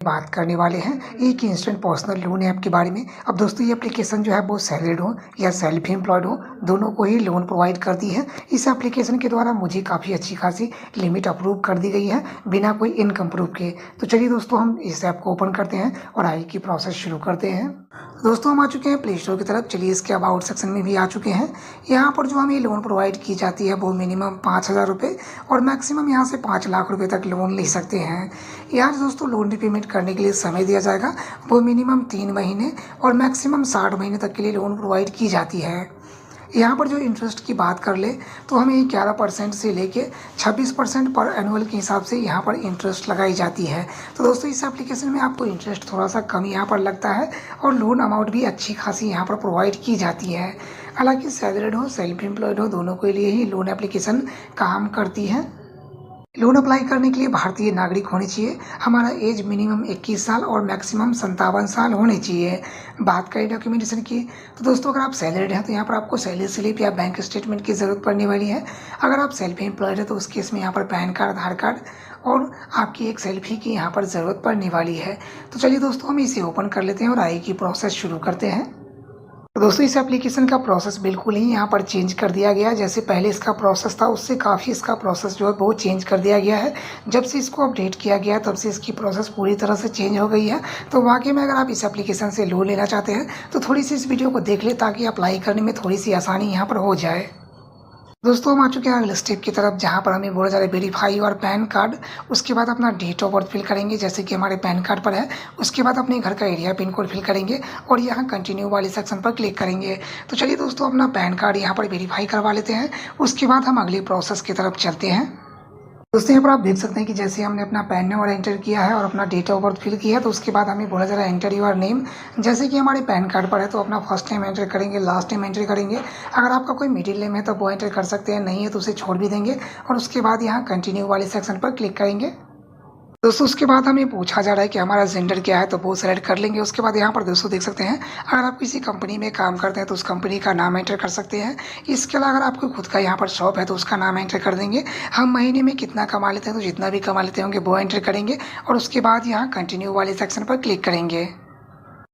बात करने वाले हैं एक इंस्टेंट पर्सनल लोन ऐप के बारे में। अब दोस्तों ये एप्लीकेशन जो है वो सैलरीड हो या सेल्फ एम्प्लॉयड हो, दोनों को ही लोन प्रोवाइड करती है। इस एप्लीकेशन के द्वारा मुझे काफ़ी अच्छी खासी लिमिट अप्रूव कर दी गई है बिना कोई इनकम प्रूफ के। तो चलिए दोस्तों हम इस ऐप को ओपन करते हैं और आगे की प्रोसेस शुरू करते हैं। दोस्तों हम आ चुके हैं प्ले स्टोर की तरफ। चलिए इसके अबाउट सेक्शन में भी आ चुके हैं। यहाँ पर जो हमें लोन प्रोवाइड की जाती है वो मिनिमम 5,000 रुपये और मैक्सिमम यहाँ से 5 लाख रुपए तक लोन ले सकते हैं। यहाँ दोस्तों लोन रिपेमेंट करने के लिए समय दिया जाएगा, वो मिनिमम 3 महीने और मैक्सिमम 60 महीने तक के लिए लोन प्रोवाइड की जाती है। यहाँ पर जो इंटरेस्ट की बात कर ले तो हमें 11% से लेके 26% पर एनुअल के हिसाब से यहाँ पर इंटरेस्ट लगाई जाती है। तो दोस्तों इस एप्लीकेशन में आपको इंटरेस्ट थोड़ा सा कम यहाँ पर लगता है और लोन अमाउंट भी अच्छी खासी यहाँ पर प्रोवाइड की जाती है। हालांकि सैलरीड हो सेल्फ एम्प्लॉयड हो, दोनों के लिए ही लोन एप्लीकेशन काम करती है। लोन अप्लाई करने के लिए भारतीय नागरिक होने चाहिए, हमारा एज मिनिमम 21 साल और मैक्सिमम 57 साल होने चाहिए। बात करें डॉक्यूमेंटेशन की तो दोस्तों अगर आप सैलरीड हैं तो यहाँ पर आपको सैलरी स्लिप या बैंक स्टेटमेंट की ज़रूरत पड़ने वाली है। अगर आप सेल्फ एम्प्लॉयड है तो उस केस में यहाँ पर पैन कार्ड, आधार कार्ड और आपकी एक सेल्फी की यहाँ पर ज़रूरत पड़ने वाली है। तो चलिए दोस्तों हम इसे ओपन कर लेते हैं और आगे की प्रोसेस शुरू करते हैं। तो दोस्तों इस एप्लीकेशन का प्रोसेस बिल्कुल ही यहाँ पर चेंज कर दिया गया है। जैसे पहले इसका प्रोसेस था उससे काफ़ी इसका प्रोसेस जो है वो चेंज कर दिया गया है। जब से इसको अपडेट किया गया तब से इसकी प्रोसेस पूरी तरह से चेंज हो गई है। तो वाकई में अगर आप इस एप्लीकेशन से लोन लेना चाहते हैं तो थोड़ी सी इस वीडियो को देख ले ताकि अप्लाई करने में थोड़ी सी आसानी यहाँ पर हो जाए। दोस्तों हम आ चुके हैं अगले स्टेप की तरफ, जहाँ पर हमें बोला जा रहा है वेरीफाई और पैन कार्ड। उसके बाद अपना डेट ऑफ बर्थ फिल करेंगे जैसे कि हमारे पैन कार्ड पर है। उसके बाद अपने घर का एरिया पिन कोड फिल करेंगे और यहाँ कंटिन्यू वाले सेक्शन पर क्लिक करेंगे। तो चलिए दोस्तों अपना पैन कार्ड यहाँ पर वेरीफाई करवा लेते हैं। उसके बाद हम अगली प्रोसेस की तरफ चलते हैं। दोस्तों यहाँ पर आप देख सकते हैं कि जैसे हमने अपना पैन नंबर एंटर किया है और अपना डेट ऑफ बर्थ फिल किया है तो उसके बाद हमें बोला जा रहा है एंटर योर नेम। जैसे कि हमारे पैन कार्ड पर है तो अपना फर्स्ट नेम एंटर करेंगे, लास्ट नेम एंटर करेंगे। अगर आपका कोई मिडिल नेम है तो वो एंटर कर सकते हैं, नहीं है तो उसे छोड़ भी देंगे। और उसके बाद यहाँ कंटिन्यू वाले सेक्शन पर क्लिक करेंगे। दोस्तों उसके बाद हमें पूछा जा रहा है कि हमारा जेंडर क्या है, तो वो सेलेक्ट कर लेंगे। उसके बाद यहाँ पर दोस्तों देख सकते हैं अगर आप किसी कंपनी में काम करते हैं तो उस कंपनी का नाम एंटर कर सकते हैं। इसके अलावा अगर आपको खुद का यहाँ पर शॉप है तो उसका नाम एंटर कर देंगे। हम महीने में कितना कमा लेते हैं तो जितना भी कमा लेते होंगे वो एंटर करेंगे और उसके बाद यहाँ कंटिन्यू वाले सेक्शन पर क्लिक करेंगे।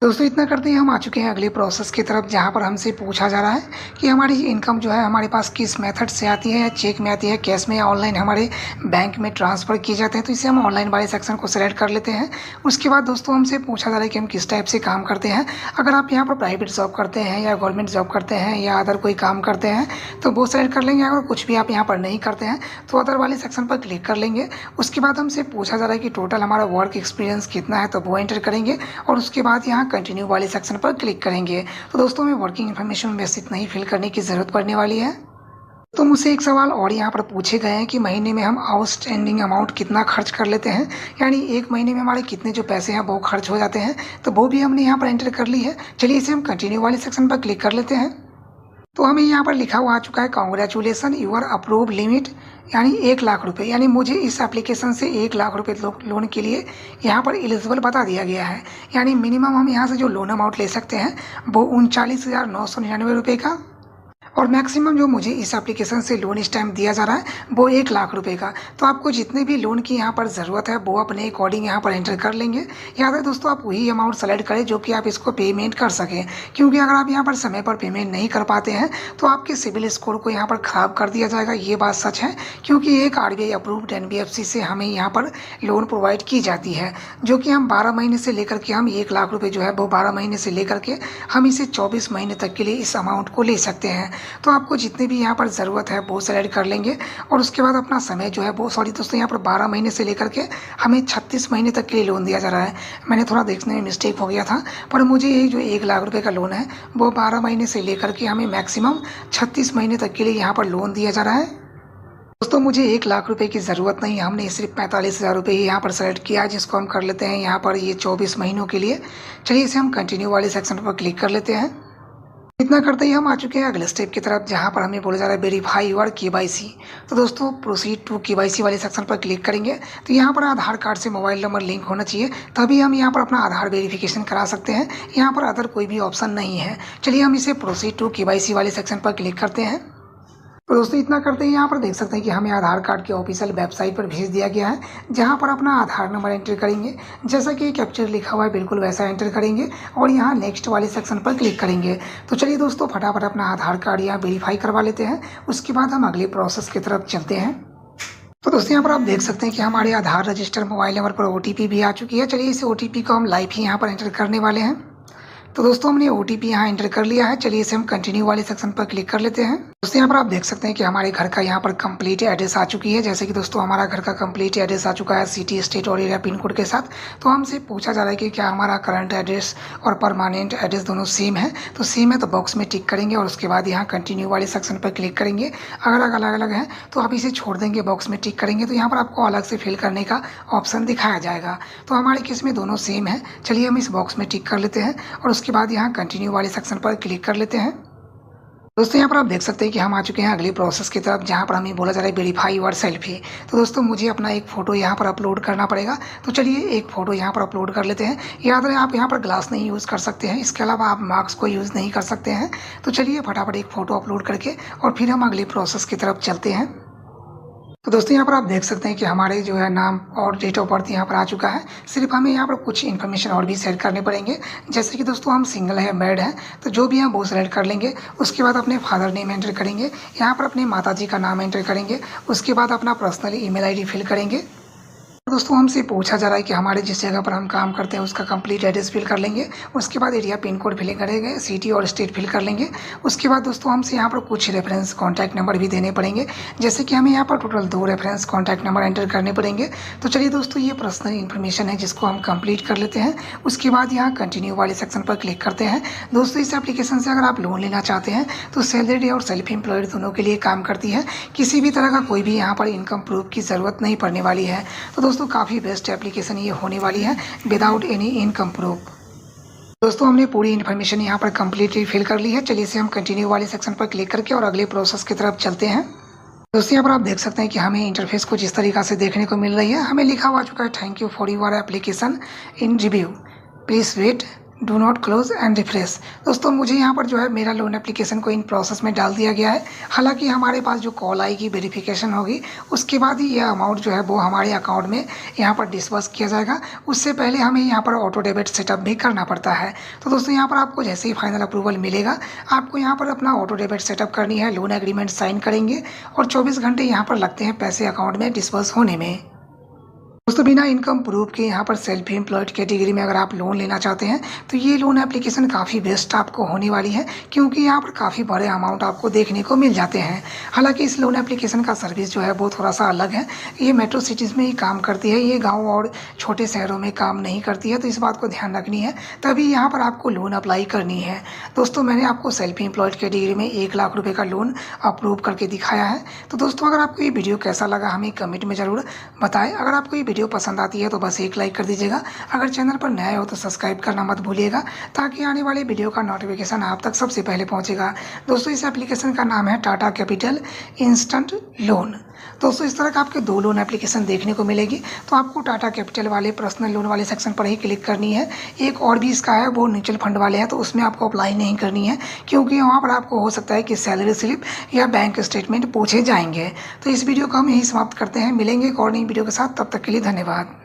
दोस्तों इतना करते ही हम आ चुके हैं अगली प्रोसेस की तरफ, जहाँ पर हमसे पूछा जा रहा है कि हमारी इनकम जो है हमारे पास किस मेथड से आती है, या चेक में आती है, कैश में या ऑनलाइन हमारे बैंक में ट्रांसफ़र किए जाते हैं। तो इसे हम ऑनलाइन वाले सेक्शन को सिलेक्ट कर लेते हैं। उसके बाद दोस्तों हमसे पूछा जा रहा है कि हम किस टाइप से काम करते हैं। अगर आप यहाँ पर प्राइवेट जॉब करते हैं या गवर्नमेंट जॉब करते हैं या अदर कोई काम करते हैं तो वो सेलेक्ट कर लेंगे। अगर कुछ भी आप यहाँ पर नहीं करते हैं तो अदर वाले सेक्शन पर क्लिक कर लेंगे। उसके बाद हमसे पूछा जा रहा है कि टोटल हमारा वर्क एक्सपीरियंस कितना है, तो वो एंटर करेंगे और उसके बाद यहाँ कंटिन्यू वाले सेक्शन पर क्लिक करेंगे। तो दोस्तों हमें वर्किंग इन्फॉर्मेशन बस इतना ही फिल करने की ज़रूरत पड़ने वाली है। तो मुझसे एक सवाल और यहाँ पर पूछे गए हैं कि महीने में हम आउटस्टैंडिंग अमाउंट कितना खर्च कर लेते हैं, यानी एक महीने में हमारे कितने जो पैसे हैं वो खर्च हो जाते हैं। तो वो भी हमने यहाँ पर एंटर कर ली है। चलिए इसे हम कंटिन्यू वाले सेक्शन पर क्लिक कर लेते हैं। तो हमें यहाँ पर लिखा हुआ आ चुका है कॉन्ग्रेचुलेसन यूर अप्रूव लिमिट, यानी 1 लाख रुपए, यानी मुझे इस एप्लीकेशन से 1 लाख रुपए लोन के लिए यहाँ पर एलिजिबल बता दिया गया है। यानी मिनिमम हम यहाँ से जो लोन अमाउंट ले सकते हैं वो 39,999 रुपये का और मैक्सिमम जो मुझे इस एप्लीकेशन से लोन इस टाइम दिया जा रहा है वो 1 लाख रुपए का। तो आपको जितने भी लोन की यहाँ पर ज़रूरत है वो अपने अकॉर्डिंग यहाँ पर एंटर कर लेंगे। याद है दोस्तों आप वही अमाउंट सेलेक्ट करें जो कि आप इसको पेमेंट कर सकें, क्योंकि अगर आप यहाँ पर समय पर पेमेंट नहीं कर पाते हैं तो आपके सिबिल स्कोर को यहाँ पर ख़राब कर दिया जाएगा। ये बात सच है, क्योंकि एक RBI अप्रूव्ड NBFC से हमें यहाँ पर लोन प्रोवाइड की जाती है, जो कि हम 12 महीने से लेकर के हम 1 लाख रुपये जो है वो 12 महीने से लेकर के हम इसे 24 महीने तक के लिए इस अमाउंट को ले सकते हैं। तो आपको जितने भी यहाँ पर ज़रूरत है वो सेलेक्ट कर लेंगे और उसके बाद अपना समय जो है वो दोस्तों यहाँ पर 12 महीने से लेकर के हमें 36 महीने तक के लिए लोन दिया जा रहा है। मैंने थोड़ा देखने में मिस्टेक हो गया था, पर मुझे ये जो 1 लाख रुपए का लोन है वो 12 महीने से लेकर के हमें मैक्सिमम 36 महीने तक के लिए यहाँ पर लोन दिया जा रहा है। दोस्तों मुझे 1 लाख रुपए की ज़रूरत नहीं है, हमने सिर्फ 45,000 रुपये ही यहाँ पर सेलेक्ट किया है, जिसको हम कर लेते हैं यहाँ पर ये 24 महीनों के लिए। चलिए इसे हम कंटिन्यू वाले सेक्शन पर क्लिक कर लेते हैं। इतना करते ही हम आ चुके हैं अगले स्टेप की तरफ, जहाँ पर हमें बोला जा रहा है वेरीफाई योर KYC। तो दोस्तों प्रोसीड टू KYC वाले सेक्शन पर क्लिक करेंगे। तो यहाँ पर आधार कार्ड से मोबाइल नंबर लिंक होना चाहिए, तभी हम यहाँ पर अपना आधार वेरिफिकेशन करा सकते हैं। यहाँ पर अदर कोई भी ऑप्शन नहीं है। चलिए हम इसे प्रोसीड टू KYC वाले सेक्शन पर क्लिक करते हैं। तो दोस्तों इतना करते ही यहाँ पर देख सकते हैं कि हमें आधार कार्ड की ऑफिशियल वेबसाइट पर भेज दिया गया है, जहाँ पर अपना आधार नंबर एंटर करेंगे। जैसा कि कैप्चर लिखा हुआ है बिल्कुल वैसा एंटर करेंगे और यहाँ नेक्स्ट वाले सेक्शन पर क्लिक करेंगे। तो चलिए दोस्तों फटाफट अपना आधार कार्ड यहाँ वेरीफाई करवा लेते हैं, उसके बाद हम अगले प्रोसेस की तरफ चलते हैं। तो दोस्तों यहाँ पर आप देख सकते हैं कि हमारे आधार रजिस्टर मोबाइल नंबर पर OTP भी आ चुकी है। चलिए इस OTP को हम लाइव ही यहाँ पर एंटर करने वाले हैं। तो दोस्तों हमने OTP यहाँ एंटर कर लिया है। चलिए इसे हम कंटिन्यू वाले सेक्शन पर क्लिक कर लेते हैं। दोस्तों यहाँ पर आप देख सकते हैं कि हमारे घर का यहाँ पर कंप्लीट एड्रेस आ चुकी है। जैसे कि दोस्तों हमारा घर का कंप्लीट एड्रेस आ चुका है सिटी, स्टेट और एरिया पिन कोड के साथ। तो हमसे पूछा जा रहा है कि क्या हमारा करंट एड्रेस और परमानेंट एड्रेस दोनों सेम है। तो सेम है तो बॉक्स में टिक करेंगे और उसके बाद यहाँ कंटिन्यू वाले सेक्शन पर क्लिक करेंगे। अगर अलग अलग है तो आप इसे छोड़ देंगे, बॉक्स में टिक करेंगे तो यहाँ पर आपको अलग से फिल करने का ऑप्शन दिखाया जाएगा। तो हमारे केस में दोनों सेम है। चलिए हम इस बॉक्स में टिक कर लेते हैं और उसके बाद यहाँ कंटिन्यू वाले सेक्शन पर क्लिक कर लेते हैं। दोस्तों यहाँ पर आप देख सकते हैं कि हम आ चुके हैं अगली प्रोसेस की तरफ, जहाँ पर हमें बोला जा रहा है वेरीफाई योर सेल्फी। तो दोस्तों मुझे अपना एक फ़ोटो यहाँ पर अपलोड करना पड़ेगा। तो चलिए एक फ़ोटो यहाँ पर अपलोड कर लेते हैं। याद रहे आप यहाँ पर ग्लास नहीं यूज़ कर सकते हैं, इसके अलावा आप मार्क्स को यूज़ नहीं कर सकते हैं। तो चलिए फटाफट एक फ़ोटो अपलोड करके और फिर हम अगले प्रोसेस की तरफ चलते हैं। तो दोस्तों यहाँ पर आप देख सकते हैं कि हमारे जो है नाम और डेट ऑफ बर्थ यहाँ पर आ चुका है। सिर्फ हमें यहाँ पर कुछ इन्फॉर्मेशन और भी सेट करने पड़ेंगे। जैसे कि दोस्तों हम सिंगल है, मैरिड है, तो जो भी हम वो सेलेक्ट कर लेंगे। उसके बाद अपने फादर नेम एंटर करेंगे, यहाँ पर अपने माताजी का नाम एंटर करेंगे। उसके बाद अपना पर्सनल ईमेल ID फिल करेंगे। दोस्तों हमसे पूछा जा रहा है कि हमारे जिस जगह पर हम काम करते हैं उसका कंप्लीट एड्रेस फिल कर लेंगे। उसके बाद एरिया पिन कोड फिल करेंगे, सिटी और स्टेट फिल कर लेंगे। उसके बाद दोस्तों हमसे यहाँ पर कुछ रेफरेंस कॉन्टैक्ट नंबर भी देने पड़ेंगे। जैसे कि हमें यहाँ पर total 2 reference contact number enter करने पड़ेंगे। तो चलिए दोस्तों ये पर्सनल इन्फॉर्मेशन है जिसको हम कंप्लीट कर लेते हैं। उसके बाद यहाँ कंटिन्यू वाले सेक्शन पर क्लिक करते हैं। दोस्तों इस एप्लीकेशन से अगर आप लोन लेना चाहते हैं तो सैलरीड और सेल्फ एम्प्लॉयड दोनों के लिए काम करती है। किसी भी तरह का कोई भी यहाँ पर इनकम प्रूफ की ज़रूरत नहीं पड़ने वाली है। तो दोस्तों काफ़ी बेस्ट एप्लीकेशन ये होने वाली है विदाउट एनी इनकम प्रूफ। दोस्तों हमने पूरी इन्फॉर्मेशन यहाँ पर कंप्लीटली फिल कर ली है। चलिए इसे हम कंटिन्यू वाले सेक्शन पर क्लिक करके और अगले प्रोसेस की तरफ चलते हैं। दोस्तों यहाँ पर आप देख सकते हैं कि हमें इंटरफेस कुछ इस तरीका से देखने को मिल रही है। हमें लिखा हुआ चुका है thank you for your application in review, please wait, do not close and refresh. दोस्तों मुझे यहाँ पर जो है मेरा लोन एप्लीकेशन को इन प्रोसेस में डाल दिया गया है। हालांकि हमारे पास जो कॉल आएगी, वेरिफिकेशन होगी, उसके बाद ही यह अमाउंट जो है वो हमारे अकाउंट में यहाँ पर डिस्बर्स किया जाएगा। उससे पहले हमें यहाँ पर ऑटो डेबिट सेटअप भी करना पड़ता है। तो दोस्तों यहाँ पर आपको जैसे ही फाइनल अप्रूवल मिलेगा, आपको यहाँ पर अपना ऑटो डेबिट सेटअप करनी है, लोन एग्रीमेंट साइन करेंगे और 24 घंटे यहाँ पर लगते हैं पैसे अकाउंट में डिस्बर्स होने में। दोस्तों बिना इनकम प्रूफ के यहाँ पर सेल्फ एम्प्लॉयड कैटेगरी में अगर आप लोन लेना चाहते हैं तो ये लोन एप्लीकेशन काफ़ी बेस्ट आपको होने वाली है, क्योंकि यहाँ पर काफ़ी बड़े अमाउंट आपको देखने को मिल जाते हैं। हालांकि इस लोन एप्लीकेशन का सर्विस जो है वो थोड़ा सा अलग है। ये मेट्रो सिटीज़ में ही काम करती है, ये गाँव और छोटे शहरों में काम नहीं करती है। तो इस बात को ध्यान रखनी है, तभी यहाँ पर आपको लोन अप्लाई करनी है। दोस्तों मैंने आपको सेल्फ एम्प्लॉयड कैटेगरी में 1 लाख रुपये का लोन अप्रूव करके दिखाया है। तो दोस्तों अगर आपको ये वीडियो कैसा लगा हमें कमेंट में ज़रूर बताएं। अगर आपको ये वीडियो पसंद आती है तो बस एक लाइक कर दीजिएगा। अगर चैनल पर नए हो तो सब्सक्राइब करना मत भूलिएगा, ताकि आने वाले वीडियो का नोटिफिकेशन आप तक सबसे पहले पहुंचेगा। दोस्तों इस एप्लीकेशन का नाम है टाटा कैपिटल इंस्टेंट लोन। दोस्तों इस तरह का आपके 2 लोन एप्लीकेशन देखने को मिलेगी। तो आपको टाटा कैपिटल वाले पर्सनल लोन वाले सेक्शन पर ही क्लिक करनी है। एक और भी इसका है, वो म्यूचुअल फंड वाले हैं, तो उसमें आपको अप्लाई नहीं करनी है, क्योंकि वहाँ पर आपको हो सकता है कि सैलरी स्लिप या बैंक स्टेटमेंट पूछे जाएंगे। तो इस वीडियो को हम यही समाप्त करते हैं। मिलेंगे एक और नई वीडियो के साथ, तब तक के लिए धन्यवाद।